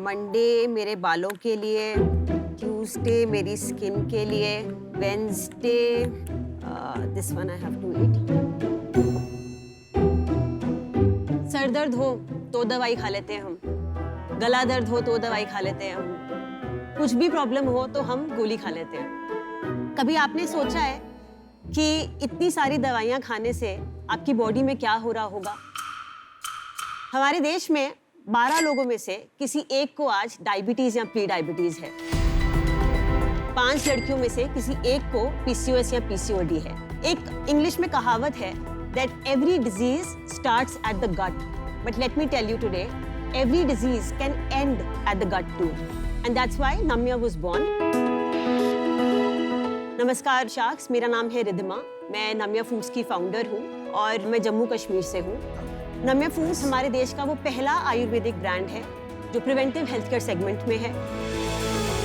Monday मेरे बालों के लिए, ट्यूसडे मेरी स्किन के लिए, Wednesday this one I have to eat. सर दर्द हो तो दवाई खा लेते हैं हम, गला दर्द हो तो दवाई खा लेते हैं हम, कुछ भी प्रॉब्लम हो तो हम गोली खा लेते हैं। कभी आपने सोचा है कि इतनी सारी दवाइयाँ खाने से आपकी बॉडी में क्या हो रहा होगा? हमारे देश में 12 लोगों में से किसी एक को आज डायबिटीज या प्री डायबिटीज है। 5 लड़कियों में से किसी एक को पीसीओएस या पीसीओडी है। एक इंग्लिश में कहावत है that every disease starts at the gut, but let me tell you today, every disease can end at the gut too, and that's why Namya was born. नमस्कार शार्क्स, मेरा नाम है रिद्धिमा। मैं नम्या फूड्स की फाउंडर हूँ और मैं जम्मू कश्मीर से हूँ। नम्या फूड्स हमारे देश का वो पहला आयुर्वेदिक ब्रांड है जो प्रिवेंटिव हेल्थ केयर सेगमेंट में है।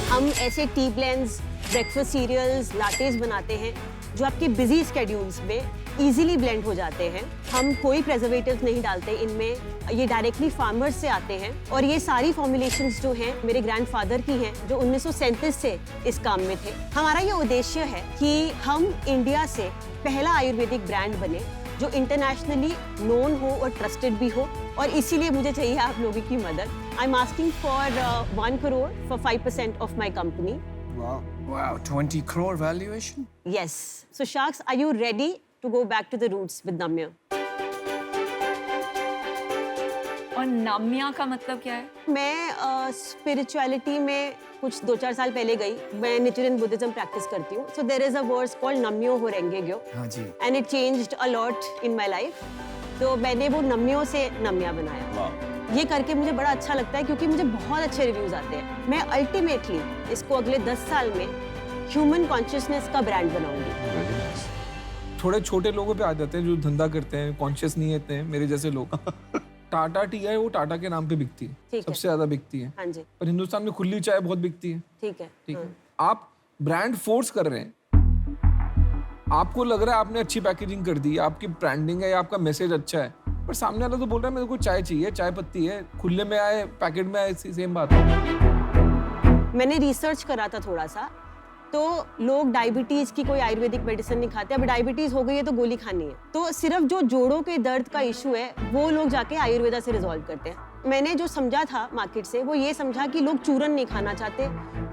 हम ऐसे टी ब्लेंड्स, ब्रेकफास्ट सीरियल्स, लाटेस बनाते हैं जो आपके बिजी स्केड्यूल्स में इजीली ब्लेंड हो जाते हैं। हम कोई प्रिजर्वेटिव्स नहीं डालते इनमें, ये डायरेक्टली फार्मर्स से आते हैं और ये सारी फॉर्मुलेशंस जो हैं मेरे ग्रैंडफादर की हैं जो 1937 से इस काम में थे। हमारा ये उद्देश्य है कि हम इंडिया से पहला आयुर्वेदिक ब्रांड बने जो इंटरनेशनली नोन हो और ट्रस्टेड भी हो, और इसीलिए मुझे चाहिए आप लोगों की मदद। I am asking for 1 crore for 5% of my company. Wow, 20 crore valuation? Yes. So Sharks, are you ready to go back to the roots with Namya? और नाम्या का मतलब क्या है? मैं स्पिरिचुअलिटी में कुछ 2-4 साल पहले गई। मैं निचुरियन बुद्धिज्म प्रैक्टिस करती हूँ। So there is a verse called नम्यो हो रेंगे ग्यो। हाँ जी। And it changed a lot in my life. तो मैंने वो नम्यो से नम्या बनाया। ये करके मुझे बड़ा अच्छा लगता है क्योंकि मुझे बहुत अच्छे रिव्यूज आते हैं। मैं अल्टीमेटली इसको अगले 10 साल में ह्यूमन कॉन्शियसनेस का ब्रांड बनाऊंगी। थोड़े छोटे लोगों पे आ जाते हैं जो धंधा करते हैं, कॉन्शियस नहीं होते हैं, मेरे जैसे लोग। टाटा टी है, वो टाटा के नाम पे बिकती है, सबसे ज्यादा बिकती है। हाँ जी। पर हिंदुस्तान में खुली चाय बहुत बिकती है। ठीक है। ठीक है। आप ब्रांड फोर्स कर रहे हैं, आपको लग रहा है आपने अच्छी पैकेजिंग कर दी, आपकी ब्रांडिंग है या आपका मैसेज अच्छा है, पर सामने वाला तो बोल रहा है मेरे को चाय चाहिए, चाय पत्ती है, खुले में आए पैकेट में आए, सेम बात है। मैंने रिसर्च करा था थोड़ा सा, तो लोग डायबिटीज की कोई आयुर्वेदिक मेडिसिन नहीं खाते। अब डायबिटीज हो गई है तो गोली खानी है, तो सिर्फ जो जोड़ों के दर्द का इशू है वो लोग जाके आयुर्वेदा से रिजॉल्व करते हैं। मैंने जो समझा था मार्केट से वो ये समझा कि लोग चूरन नहीं खाना चाहते,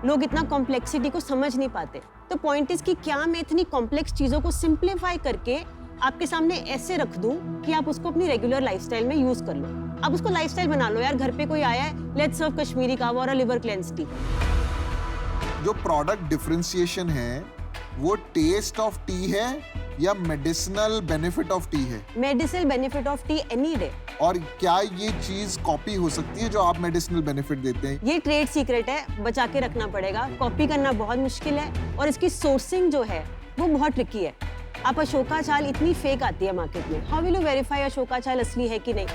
लोग इतना कॉम्प्लेक्सिटी को समझ नहीं पाते। तो पॉइंट इज कि क्या मैं इतनी कॉम्प्लेक्स चीजों को सिंप्लीफाई करके आपके सामने ऐसे रख दूं कि आप उसको अपनी रेगुलर लाइफस्टाइल में यूज कर लो। आप उसको लाइफस्टाइल बना लो। यार घर पे कोई आया है, लेट्स सर्व कश्मीरी कावा और लिवर क्लेंस टी। जो प्रोडक्ट डिफरेंशिएशन है वो टेस्ट ऑफ टी है या मेडिसिनल बेनिफिट ऑफ टी है? Medicinal benefit of T any day. और क्या ये चीज कॉपी हो सकती है जो आप मेडिसिनल बेनिफिट देते हैं? ये ट्रेड सीक्रेट है, बचा के रखना पड़ेगा। कॉपी करना बहुत मुश्किल है और इसकी सोर्सिंग जो है वो बहुत ट्रिकी है। आप अशोका चाल इतनी फेक आती है मार्केट में, how will you verify Ashoka चाल असली है कि नहीं?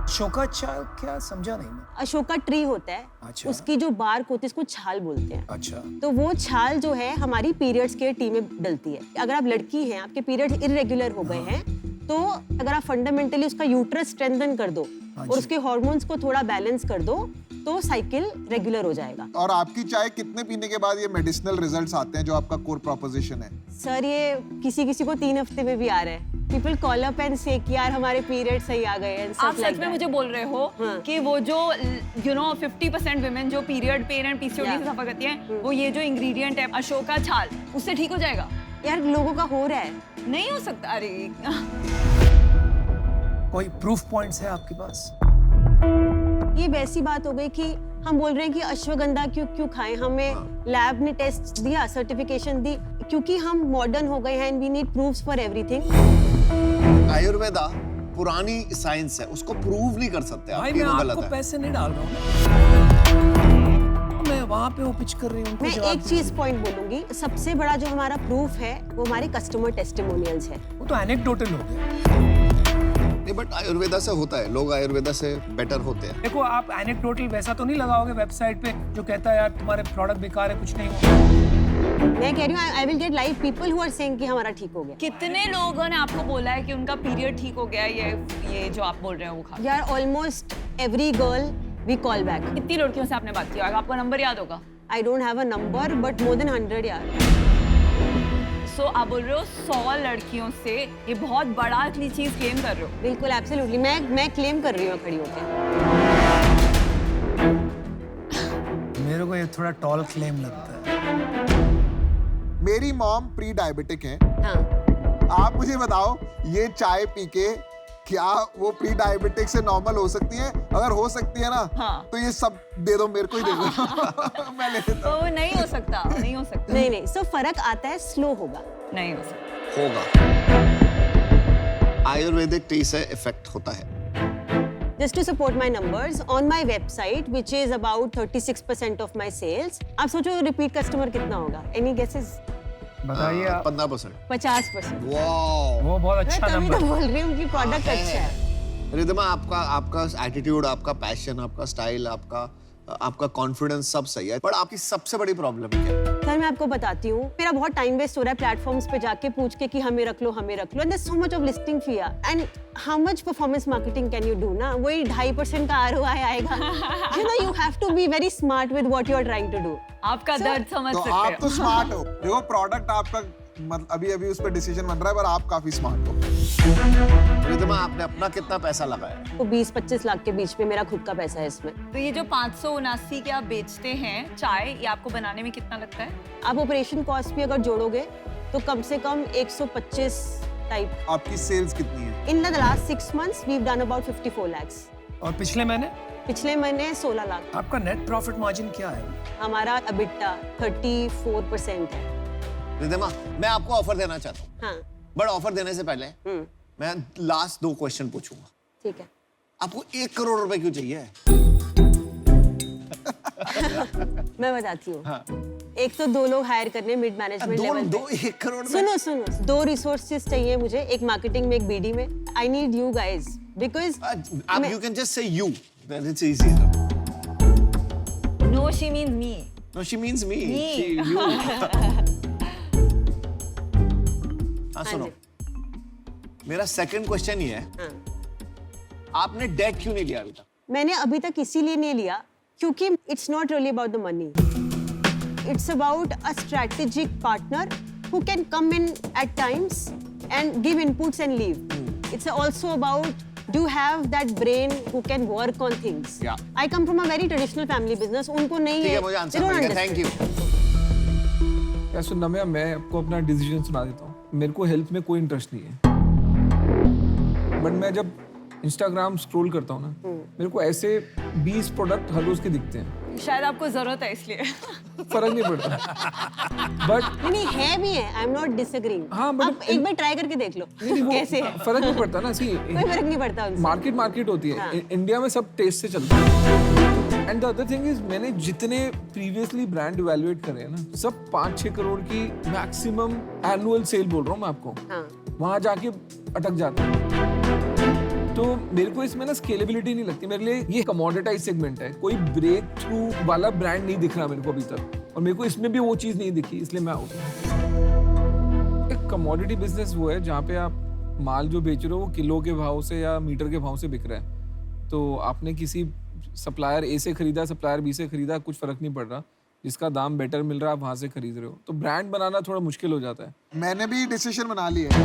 अशोका चाय क्या, समझा नहीं मैं। अशोका ट्री होता है, अच्छा। उसकी जो बार्क होती है उसको छाल बोलते हैं। अच्छा। तो वो छाल जो है हमारी पीरियड्स के टी में डलती है। अगर आप लड़की हैं, आपके पीरियड्स इररेगुलर हो गए हैं, तो अगर आप फंडामेंटली उसका यूट्रस स्ट्रेंथन कर दो और उसके हार्मोन्स को थोड़ा बैलेंस कर दो तो साइकिल रेगुलर हो जाएगा। और आपकी चाय कितने पीने के बाद ये मेडिसिनल रिजल्ट्स आते हैं जो आपका कोर प्रोपोजिशन है? सर ये किसी को 3 हफ्ते में भी आ रहा है। पीपल कॉल अप एंड से कि यार हमारे पीरियड सही आ गए हैं। आप सच में मुझे बोल रहे हो कि वो जो 50% विमेन जो पीरियड पेन एंड पीसीओडी से सफर करती हैं, वो ये जो इंग्रेडिएंट है अशोका छाल, उससे ठीक हो जाएगा? यार लोगों का हो रहा है। नहीं हो सकता। अरे कोई प्रूफ पॉइंट्स है आपके पास? ये वैसी बात हो गई कि हम बोल रहे हैं कि अश्वगंधा क्यों खाएं, हमें लैब ने टेस्ट दिया, सर्टिफिकेशन दी, क्योंकि हम मॉडर्न हो गए हैं and we need proofs for everything. Ayurveda पुरानी साइंस है, उसको प्रूव नहीं कर सकते आप। भाई ये मैं गलत आपको है। पैसे नहीं डाल रहा हूँ, मैं वहाँ पे वो पिच कर रही हूँ। मैं एक चीज पॉइंट बोलूंगी, सबसे बड़ा जो हमारा प्रूफ है वो हमारे कस्टमर टेस्टिमोनियल्स है। वो तो एनेक्डोटल हो गया। नहीं, बट आयुर्वेदा से होता है, लोग आयुर्वेदा से बेटर होते हैं। देखो आप एनेक्डोटल वैसा तो नहीं लगाओगे वेबसाइट पे जो कहता है यार तुम्हारे प्रोडक्ट बेकार है, कुछ नहीं हो। मैं कह रही हूँ I will get live people who are saying कि हमारा ठीक हो गया। कितने लोगों ने आपको बोला है कि उनका पीरियड ठीक हो गया है ये जो आप बोल रहे हो वो खा? यार almost every girl we call back. कितनी लड़कियों से आपने बात की? आपको नंबर याद होगा? I don't have a number, but more than 100 यार. सो आप बोल रहे हो 100 लड़कियों से ये बहुत बड़ा चीज क्लेम कर रहे हो? बिल्कुल एब्सोल्युटली मैं क्लेम कर रही हूँ खड़ी होकर. मेरे को ये थोड़ा टॉल क्लेम लगता है. मेरी मॉम प्री डायबिटिक है. हाँ. आप मुझे बताओ ये चाय पी के क्या वो प्री डायबिटिक से नॉर्मल हो सकती है? अगर हो सकती है ना, हाँ. तो ये सब दे दो, मेरे को ही दे दो. मैं ले लेता तो वो नहीं हो सकता, नहीं हो सकता. नहीं सो फर्क आता है, स्लो होगा. नहीं हो सकता. होगा. आयुर्वेदिक टी से इफेक्ट होता है. Just to support my numbers, on my website, which is about 36% of my sales, आप सोचो repeat customer कितना होगा? Any guesses? बताइए आप. 15%. 50%. वाओ. वो बहुत मैं अच्छा तभी नंबर. तो बोल रही हूँ कि प्रोडक्ट अच्छा है. रिद्धिमा, आपका एटीट्यूड, आपका पैशन, आपका स्टाइल, आपका कॉन्फिडेंस सब सही है, पर आपकी सबसे बड़ी प्रॉब्लम क्या है? सर मैं आपको बताती हूँ, मेरा बहुत टाइम वेस्ट हो रहा है प्लेटफॉर्म्स पे जाके पूछ के कि हमें रख लो. And there so much of listing fee and how much performance marketing can you do ना? वही 2.5% का ROI आएगा. You know you have to be very smart with what you are trying to do. आपका दर्द समझ तो सकते आप हैं. तो स्मार्ट हो. देखो प्रोडक्ट आपका अभी उस पर डिसीजन बन रहा है, पर आप काफी स्मार्ट हो. रिद्धिमा, आपने अपना कितना पैसा लगाया? तो 20-25 लाख के बीच में मेरा खुद का पैसा है इसमें. तो ये जो 579 के आप बेचते हैं चाय, ये आपको बनाने में कितना लगता है? आप ऑपरेशन कॉस्ट भी अगर जोड़ोगे तो कम से कम 125 टाइप. आपकी सेल्स कितनी है? In the last 6 months we've done about 54 lakhs. और पिछले महीने पिछले महीने 16 लाख. आपका नेट प्रॉफिट मार्जिन क्या है? हमारा EBITDA 34% है. रिद्धिमा, मैं आपको ऑफर देना चाहता हूँ, हाँ. बट ऑफर देने से पहले मैं लास्ट 2 क्वेश्चन पूछूंगा. ठीक है. आपको 1 करोड़ रुपए क्यों चाहिए? मैं बताती हूँ. हाँ. एक तो 2 लोग हायर करने मिड मैनेजमेंट लेवल पे. 1 करोड़ में? सुनो 2 रिसोर्सेज चाहिए मुझे, एक मार्केटिंग में एक BD में. I need you guys because आप you can just say you, then it's easy. No, she means me. No, she means me. Me. हाँ, सुनो, मेरा सेकंड क्वेश्चन ये है, हाँ. आपने डेट क्यों नहीं लिया अभी तक? मैंने अभी तक इसीलिए नहीं लिया क्योंकि it's not really about the money. It's about a strategic partner who can come in at times and give inputs and leave. It's also about do you have that brain who can work on things. Yeah. I come from a very traditional family business. उनको नहीं ठीक है. है, मुझे They answer don't मिल गया. Thank understand. You. या सुन नम्या, मैं आपको अपना डिसीजन सुना देता हूँ. मेरे को हेल्थ में कोई इंटरेस्ट नहीं है, बट मैं जब इंस्टाग्राम स्क्रॉल करता हूँ ना, मेरे को ऐसे 20 प्रोडक्ट हर रोज के दिखते हैं. शायद आपको जरूरत है इसलिए. फर्क नहीं पड़ता. बट नहीं है भी है. I am not disagreeing. हाँ, but आप एक बार ट्राई करके देख लो कैसे है. फर्क नहीं पड़ता ना. सी कोई फर्क नहीं पड़ता उनसे. मार्केट होती है. हाँ. इंडिया में सब टेस्ट से चलता है. And the other thing is, मैंने जितने प्रीवियसली ब्रांड इवैल्यूएट करे हैं ना, सब 5-6 करोड़ की मैक्सिमम एनुअल सेल बोल रहा हूँ मैं आपको. हाँ. वहां जाके अटक जाता है. तो मेरे को इसमें ना स्केलेबिलिटी नहीं लगती. मेरे लिए ये कमोडिटाइज सेगमेंट है. कोई ब्रेक थ्रू वाला ब्रांड नहीं दिख रहा मेरे को अभी तक, और मेरे को इसमें भी वो चीज नहीं दिखी, इसलिए मैं आउट हूं. एक कमोडिटी बिजनेस वो है जहाँ पे आप माल जो बेच रहे हो वो किलो के भाव से या मीटर के भाव से बिक रहा है. तो आपने किसी सप्लायर A से खरीदा, सप्लायर B से खरीदा, कुछ फर्क नहीं पड़ रहा. जिसका दाम बेटर मिल रहा है आप वहां से खरीद रहे हो. तो ब्रांड बनाना थोड़ा मुश्किल हो जाता है. मैंने भी डिसीजन बना लिया है.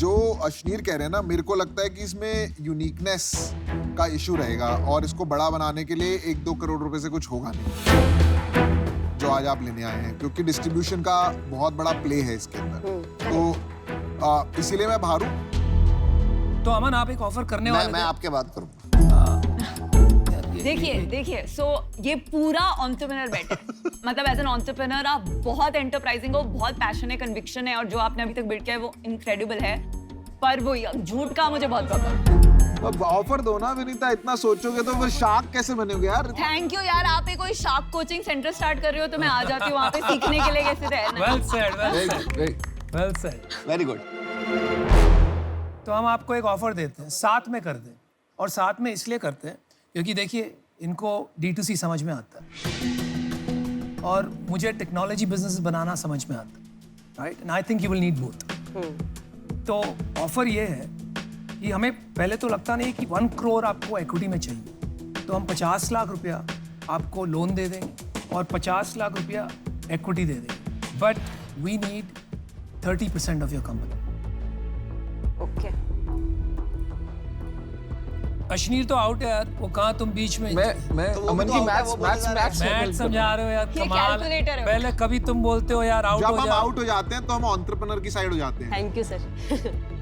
जो अश्नीर कह रहे हैं ना, मेरे को लगता है कि इसमें यूनिकनेस का इशू रहेगा, और इसको बड़ा बनाने के लिए 1-2 करोड़ रुपए से कुछ होगा नहीं जो आज आप लेने आए हैं, क्योंकयानी डिस्ट्रीब्यूशन का बहुत बड़ा प्ले है इसके अंदर. तो इसीलिए मैं बाहर हूँ. तो अमन, आप एक ऑफर करने वाले मैं थे. आपके बात करूँगा. देखिए सो ये पूरा एंटरप्रेन्योर बेट है. मतलब एज एन एंटरप्रेन्योर आप बहुत एंटरप्राइजिंग हो, बहुत पैशन है, कन्विक्शन है, और जो आपने अभी तक बिल्ड किया है वो इनक्रेडिबल है. पर वो झूठ का मुझे बहुत प्रॉब्लम. अब ऑफर दो ना विनीता. इतना सोचोगे तो फिर शार्क कैसे बनेगे यार? थैंक यू यार. आप कोई शार्क कोचिंग सेंटर स्टार्ट कर रहे हो तो मैं आ जाती हूँ वहाँ पे सीखने के लिए कैसे रहना. Well said. Well said. Very good. तो हम आपको एक ऑफर देते हैं, साथ में कर दें. और साथ में इसलिए करते हैं क्योंकि देखिए, इनको D2C समझ में आता है और मुझे टेक्नोलॉजी बिजनेस बनाना समझ में आता है. Right? And I think you will need both. तो ऑफर ये है कि हमें पहले तो लगता नहीं कि 1 करोड़ आपको इक्विटी में चाहिए. तो हम 50 लाख रुपया आपको लोन दे देंगे और 50 लाख रुपया इक्विटी दे देंगे, but we need 30% of your company. Okay Ashneer तो आउट है यार, वो कहाँ तुम बीच में मैं तो वो अमन भी की तो मैथ्स वो बोले मैथ्स जा रहे हैं। मैथ्स मैथ समझा रहे हो यार, ये कमाल। calculator है। पहले कभी तुम बोलते हो यार आउट जब हो हम जाओ। आउट हो जाते हैं तो हम एंटरप्रेन्योर की साइड हो जाते हैं। Thank you sir.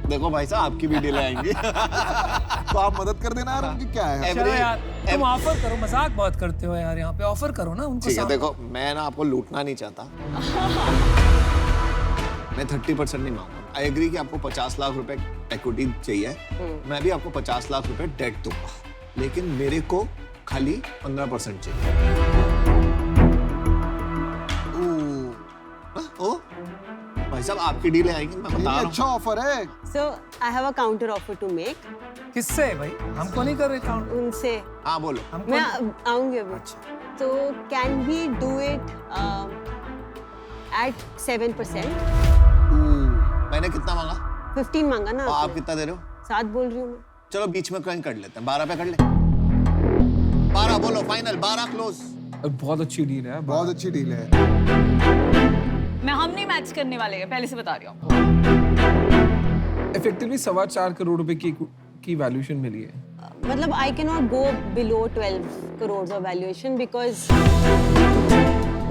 देखो भाई साहब आपकी भी डील आएंगी। तो आप मदद कर देना यार, उनकी क्या है। चलो यार तुम ऑफर करो, मजाक बहुत करते हो यार, यहाँ पे ऑफर करो ना उनको ठीक है, सामने। देखो मैं ना आपको लूटना नहीं चाहता। मैं 30% नहीं मांगूंगा। आई एग्री कि आपको 50 लाख रुपए इक्विटी चाहिए, मैं भी आपको 50 लाख रुपए डेट दूंगा, लेकिन मेरे को खाली 15% चाहिए। ओ भाई साहब आपकी डील आएगी, मैं ये बता रहा अच्छा ऑफर है। So I have a counter offer to make. किससे भाई? हमको नहीं कर रहे काउंट, उनसे हूँ। हाँ बोलो। हमको मैं नहीं- आऊंगी अभी। अच्छा। तो can we do it at 7%? मैंने कितना मांगा 15 मांगा ना और आप आपने। कितना दे रहे हो? 7 बोल रही हूँ मैं। चलो बीच में क्रंच कर लेते हैं, 12 पे कर ले। 12 बोलो फाइनल, 12 क्लोज। बहुत अच्छी डील है, बहुत अच्छी डील है। मैं हम नहीं मैच करने वाले हैं, पहले से बता रही हूँ। इफेक्टिवली 4.25 करोड़ रुपए की वैल्यूएशन मिली है। मतलब I can not go below 12 crore of valuation because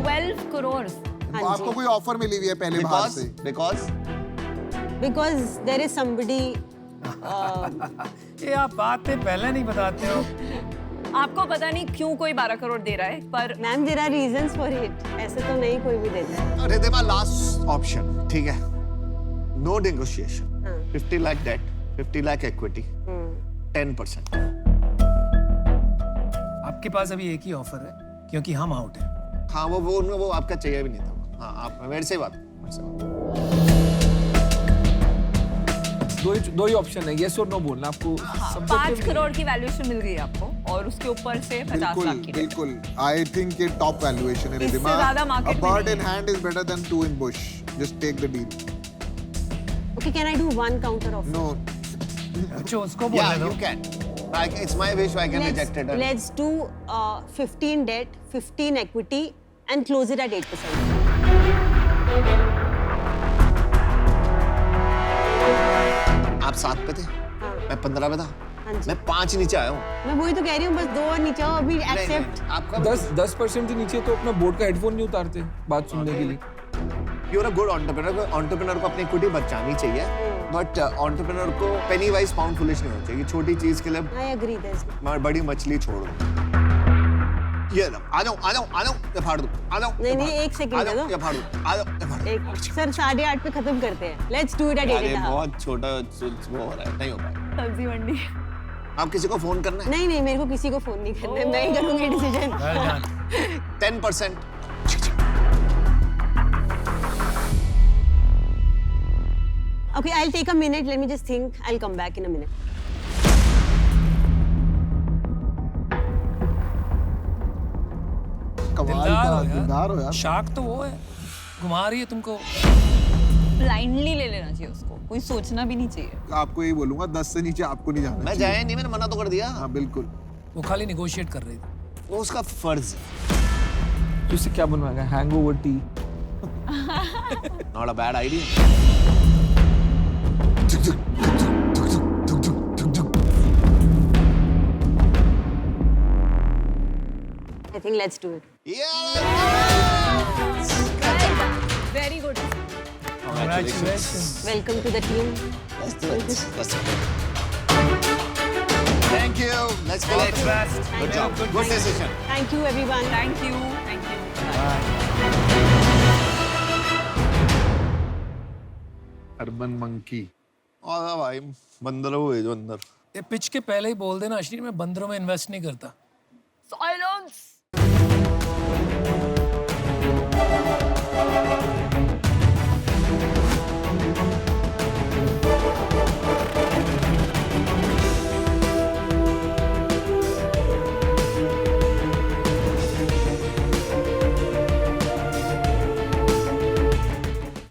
12 crore. तो आपको कोई ऑफर मिली हुई है पहले बाहर से? Because there is somebody. ये आप बातें पहले नहीं बताते हो। आपको पता नहीं क्यों कोई 12 करोड़ दे रहा है, पर ma'am there are reasons for it. ऐसे तो नहीं कोई भी देता है। रिधिमा लास्ट ऑप्शन, ठीक है? No negotiation. 50 lakh debt, 50 lakh equity, 10%। आपके पास अभी एक ही ऑफर है क्योंकि हम आउट हैं। हाँ वो आपका चाहिए भी नहीं था। हाँ आप मेरे से बात। दो ही ऑप्शन है, यस और नो बोलना आपको। 5 करोड़ की वैल्यूएशन मिल गई आपको और उसके ऊपर से 50 लाख की debt। बिल्कुल। आई थिंक ये टॉप वैल्यूएशन है इससे रिधिमा। ज्यादा market A में bird नहीं in hand is better than 2 in bush. Just take the deal. Okay, can I do one counter offer? No. अच्छा उसको Yeah, बोलने दो। you can. It's my wish. I can reject it. Let's do 15 debt, 15 equity, and close it at 8%. आप 7 पे थे, हाँ। मैं 15 पे था, हाँ जी। मैं 5 नीचे आया हूँ। मैं वही तो कह रही हूँ, बस 2 और नीचे आओ अभी एक्सेप्ट। आपका 10% से नीचे तो अपना बोर्ड का हेडफोन नहीं उतारते बात सुनने के लिए। You are a good entrepreneur को अपनी इक्विटी बचानी चाहिए, बट एंटरप्रेन्योर को पेनी वाइज पाउंड फुलिश नहीं होना चाहिए। छोटी चीज के लिए आई एग्री दिस। बड़ी मछली छोड़ दो। ये लो, आ जाओ ये फाड़ दो, आ जाओ नहीं, नहीं, एक second दे दो। ये फाड़ दो, आ जाओ ये फाड़ दो। एक सर 8:30 पे खत्म करते हैं। लेट्स डू इट एट यार, ये 8:30। बहुत छोटा वो हो रहा है, नहीं हो पाएगा। सब्जी मंडी। आप किसी को फोन करना है? नहीं नहीं, मेरे को किसी को फोन नहीं करना है, मैं ही करूंगी decision. Well done. 10%। Okay, I'll take a minute. Let me just think. I'll come back in a minute. कमाल का दिलदार हो यार। शार्क तो वो है, घुमा रही है तुमको। ब्लाइंडली ले लेना चाहिए उसको, कोई सोचना भी नहीं चाहिए। आपको यही बोलूंगा, 10 से नीचे आपको नहीं जाना मैं चाहिए। जाया नहीं, मैंने मना तो कर दिया। हाँ बिल्कुल। वो खाली निगोशिएट कर रही थी। वो उसका फर्ज है। तो इससे क्या बनवाएगा? Hangover tea. Not a bad idea. I think let's do it. Very good. Congratulations. Welcome to the team. Let's do it. Thank you. Let's go. All the best. Good job. Good decision. Thank you, everyone. Thank you, thank you. Urban monkey. और भाई बंदरों को भेजो अंदर। ये pitch के पहले ही बोल देना अश्विनी, मैं बंदरों में इन्वेस्ट नहीं करता। साइलेंस।